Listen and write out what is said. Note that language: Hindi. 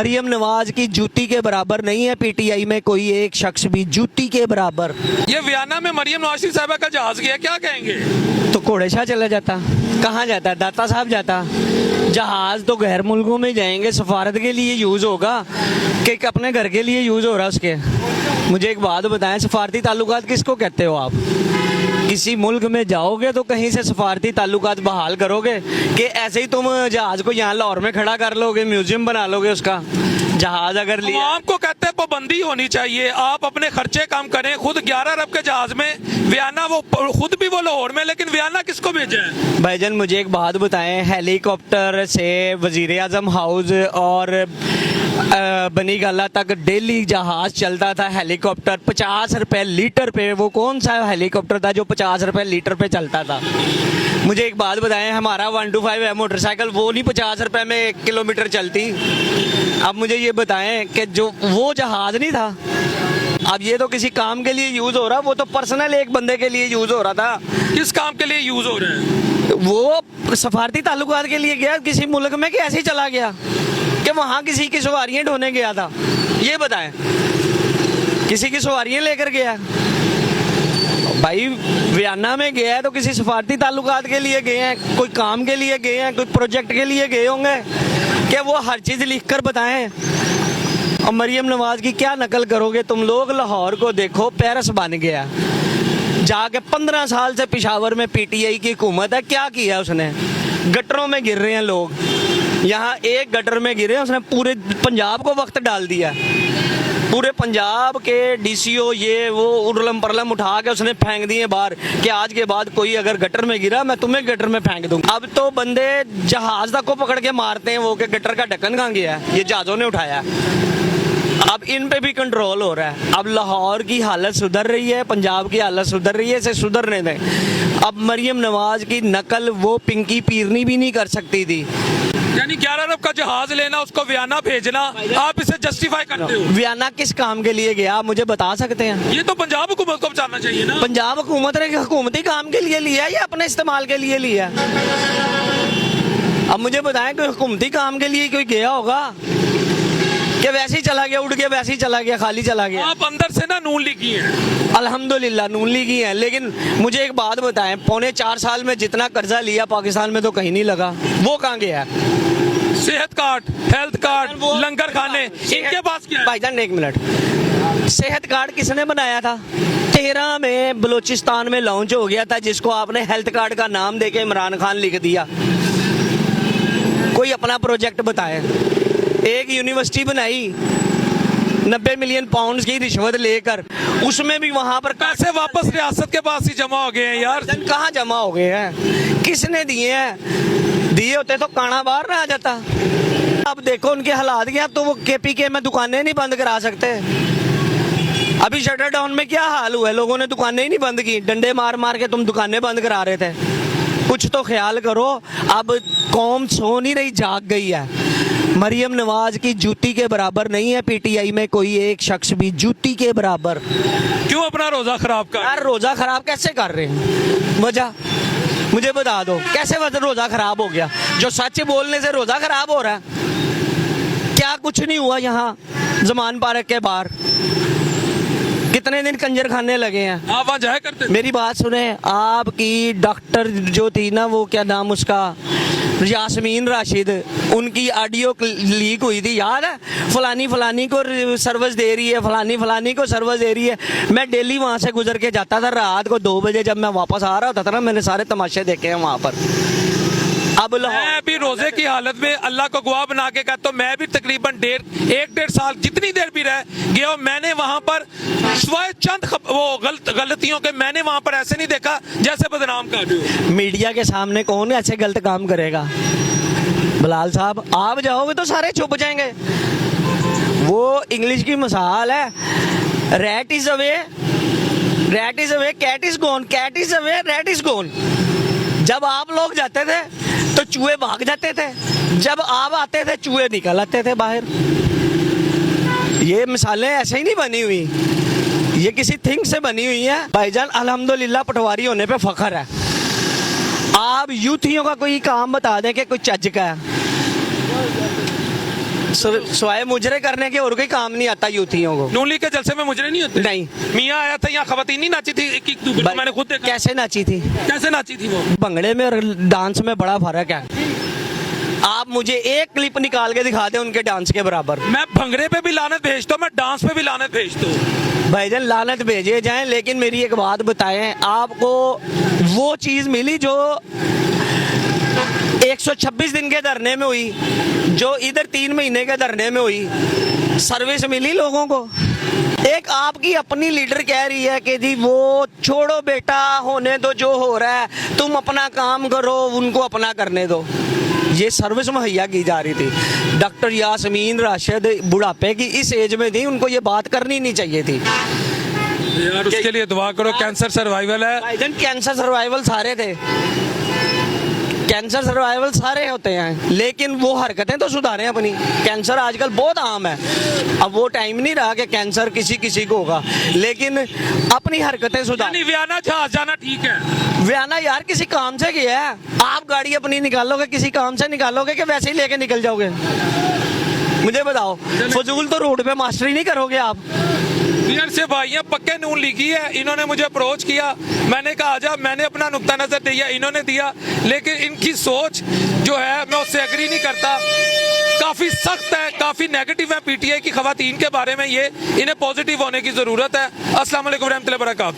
मरियम नवाज की जूती के बराबर नहीं है पीटीआई में कोई एक शख्स भी, जूती के बराबर। ये वियना में मरियम नवाज साहबा का जहाज गया, क्या कहेंगे? तो घोड़े शाह चला जाता, कहाँ जाता? दाता साहब जाता। जहाज तो गैर मुल्कों में जाएंगे, सफारत के लिए यूज़ होगा कि अपने घर के लिए यूज़ हो रहा है उसके। मुझे एक बात बताएं, सफारती ताल्लुकात किसको कहते हो आप? किसी मुल्क में जाओगे तो कहीं से सफारती ताल्लुकात बहाल करोगे कि ऐसे ही तुम जहाज को यहाँ लाहौर में खड़ा कर लोगे, म्यूजियम बना लोगे उसका? जहाज अगर लिया, आपको कहते हैं पाबंदी होनी चाहिए, आप अपने खर्चे कम करें। खुद 11 अरब के जहाज में वियना, वो खुद भी वो लाहौर में, लेकिन वियना किसको भेजे हैं? भाईजान मुझे एक बात बताएं, हेलीकॉप्टर से वजीर आजम हाउस और बनी गाला तक डेली जहाज चलता था। हेलीकॉप्टर 50 रुपए लीटर पे, वो कौन सा हेलीकॉप्टर था जो 50 रुपए लीटर पे चलता था? मुझे एक बात बताएं, हमारा 125 है मोटरसाइकिल, वो नहीं 50 रुपए में 1 किलोमीटर चलती। अब मुझे ये बताएं कि जो वो जहाज नहीं था, अब ये तो किसी काम के लिए यूज हो रहा, वो तो पर्सनल एक बंदे के लिए यूज हो रहा था। किस काम के लिए यूज हो रहे हैं? वो सफारती ताल्लुकात के लिए गया किसी मुल्क में, कि ऐसे ही चला गया कि वहां किसी की सवारियां ढोने गया था? ये बताएं, किसी की सवारियां लेकर गया? भाई वियना में गया है तो किसी सफारती ताल्लुकात के लिए गए हैं, कोई काम के लिए गए हैं, कोई प्रोजेक्ट के लिए गए होंगे। क्या वो हर चीज़ लिख कर बताएं? और मरियम नवाज की क्या नकल करोगे तुम लोग? लाहौर को देखो, पेरिस बन गया। जाके 15 साल से पेशावर में पीटीआई की हुकूमत है, क्या किया उसने? गटरों में गिर रहे हैं लोग, यहाँ एक गटर में गिरे, उसने पूरे पंजाब को वक्त डाल दिया। पूरे पंजाब के डीसीओ ये वो उर्लम परलम उठा के उसने फेंक दिए बाहर कि आज के बाद कोई अगर गटर में गिरा मैं तुम्हें गटर में फेंक दूंगा। अब तो बंदे जहाज तक को पकड़ के मारते हैं वो कि गटर का ढक्कन कहाँ गया है, ये जहाजों ने उठाया। अब इन पे भी कंट्रोल हो रहा है। अब लाहौर की हालत सुधर रही है, पंजाब की हालत सुधर रही है, इसे सुधरने दें। अब मरियम नवाज की नकल वो पिंकी पीरनी भी नहीं कर सकती थी। यानी 11 अरब का जहाज लेना, उसको वियना भेजना, आप इसे जस्टिफाई करते हो? वियना किस काम के लिए गया, आप मुझे बता सकते हैं? ये तो पंजाब हुकूमत को बताना चाहिए ना। पंजाब हुकूमत ने हुकूमती काम के लिए लिया या अपने इस्तेमाल के लिए लिया? अब मुझे बताएं, कोई हुकूमती काम के लिए कोई गया होगा कि वैसे ही चला गया, उड़ गया, वैसे ही चला गया, खाली चला गया? आप अंदर से ना नून लीगी हैं। अल्हम्दुलिल्लाह नून लीगी हैं, लेकिन मुझे एक बात बताएं, 4.25 साल में जितना कर्जा लिया पाकिस्तान में तो कहीं नहीं लगा, वो कहाँ गया? सेहत कार्ड, हेल्थ कार्ड, लंगर खाने, इनके पास क्या है? भाईजान एक मिनट, सेहत कार्ड किसने बनाया था? 13 में बलूचिस्तान में लॉन्च हो गया था, जिसको आपने हेल्थ कार्ड का नाम देके इमरान खान लिख दिया। कोई अपना प्रोजेक्ट बताए। एक यूनिवर्सिटी बनाई 90 मिलियन पाउंड की रिश्वत लेकर, उसमें भी वहां पर पैसे वापस रियासत के पास ही जमा हो गए हैं यार। कहाँ जमा हो गए हैं? किसने दिए हैं? दिए होते तो काना बाहर ना आ जाता। अब देखो उनके हालात क्या, तो वो केपीके में दुकानें नहीं बंद करा सकते। अभी शटर डाउन में क्या हाल हुआ है, लोगों ने दुकानें ही नहीं बंद की, डंडे मार मार के तुम दुकानें बंद करा रहे थे। कुछ तो ख्याल करो। अब कौम सो नहीं रही, जाग गई है। मरियम नवाज की जूती के बराबर नहीं है पीटीआई में कोई एक शख्स भी, जूती के बराबर। क्यों अपना रोजा खराब कर? यार रोजा खराब कैसे कर रहे हैं? वजह मुझे बता दो, कैसे रोजा खराब हो गया? जो सच बोलने से रोजा खराब हो रहा है? क्या कुछ नहीं हुआ यहाँ जमान पार्क के बाहर? कितने दिन कंजर खाने लगे हैं? आप वहाँ जाया करते? मेरी बात सुने, आपकी डॉक्टर जो थी ना, वो क्या नाम उसका, यास्मीन राशिद, उनकी ऑडियो लीक हुई थी, याद है? फलानी फलानी को सर्विस दे रही है, फलानी फलानी को सर्विस दे रही है। मैं डेली वहाँ से गुजर के जाता था, रात को 2 बजे जब मैं वापस आ रहा होता था ना, मैंने सारे तमाशे देखे हैं वहाँ पर। अब मैं भी रोजे की हालत में अल्लाह को गवाह बना के कहता हूँ, मैं भी तकरीबन 1.5 साल जितनी देर भी रह गया, मैंने वहां पर स्वाय चंद वो गलतियों के मैंने वहां पर ऐसे नहीं देखा जैसे बदनाम कर रहे हो। मीडिया के सामने कौन ऐसे गलत काम करेगा? बिलाल साहब आप जाओगे तो सारे चुप जाएंगे। वो इंग्लिश की मिसाल है, rat is away, rat is away, cat is gone, cat is away, rat is gone. जब आप लोग जाते थे तो चूहे भाग जाते थे, जब आप आते थे चूहे निकल आते थे बाहर। ये मिसालें ऐसे ही नहीं बनी हुई, ये किसी थिंग से बनी हुई है। भाईजान अल्हम्दुलिल्लाह पटवारी होने पे फख्र है। आप यूथियों का कोई काम बता दें कि कोई चज का है। सिवाय मुजरे करने के और कोई काम नहीं आता यूथियों को। नून लीग के जलसे में मुजरे नहीं होते? नहीं। मियाँ आया था यहाँ, खवातीन नहीं नाची थी, बिल्कुल मैंने खुद देखा। कैसे नाची थी? कैसे नाची थी वो? भंगड़े में और डांस में बड़ा फर्क है। आप मुझे एक क्लिप निकाल के दिखा दें उनके डांस के बराबर। मैं भंगड़े पे भी लानत भेजता हूँ, मैं डांस पे भी लानत भेजता हूँ। भाईजान लानत भेजे जाएं, लेकिन मेरी एक बात बताएं, आपको वो चीज मिली जो 126 दिन के धरने में हुई, जो इधर 3 महीने के धरने में हुई? सर्विस मिली लोगों को? एक आपकी अपनी लीडर कह रही है कि जी वो छोड़ो बेटा, होने दो जो हो रहा है, तुम अपना काम करो, उनको अपना करने दो। ये सर्विस मुहैया की जा रही थी। डॉक्टर यास्मीन राशिद बुढ़ापे की इस एज में थी, उनको ये बात करनी नहीं चाहिए थी। यार उसके लिए दुआ करो, कैंसर सर्वाइवल है। भाईजान कैंसर सर्वाइवल सारे थे, कैंसर सर्वाइवल सारे होते हैं, लेकिन वो हरकतें तो सुधारें अपनी। कैंसर आजकल बहुत आम है, अब वो टाइम नहीं रहा कि कैंसर किसी किसी को होगा, लेकिन अपनी हरकतें सुधारें। यानी वियाना जहाज जाना ठीक है? व्याना यार किसी काम से गया है, आप गाड़ी अपनी निकालोगे, किसी काम से निकालोगे कि वैसे ही लेके निकल जाओगे? मुझे बताओ, फजूल तो रोड पे मास्टरी नहीं करोगे आप। डियर से भाइयां पक्के नून लीगी है, इन्होंने मुझे अप्रोच किया, मैंने कहा आजा, मैंने अपना नुक्ता नजर दिया, इन्होंने दिया, लेकिन इनकी सोच जो है मैं उससे एग्री नहीं करता। काफी सख्त है, काफी नेगेटिव है पीटीआई की खवातीन के बारे में। ये इन्हें पॉजिटिव होने की जरूरत है। अस्सलाम वालेकुम रहमतुल्लाहि व बरकातहू।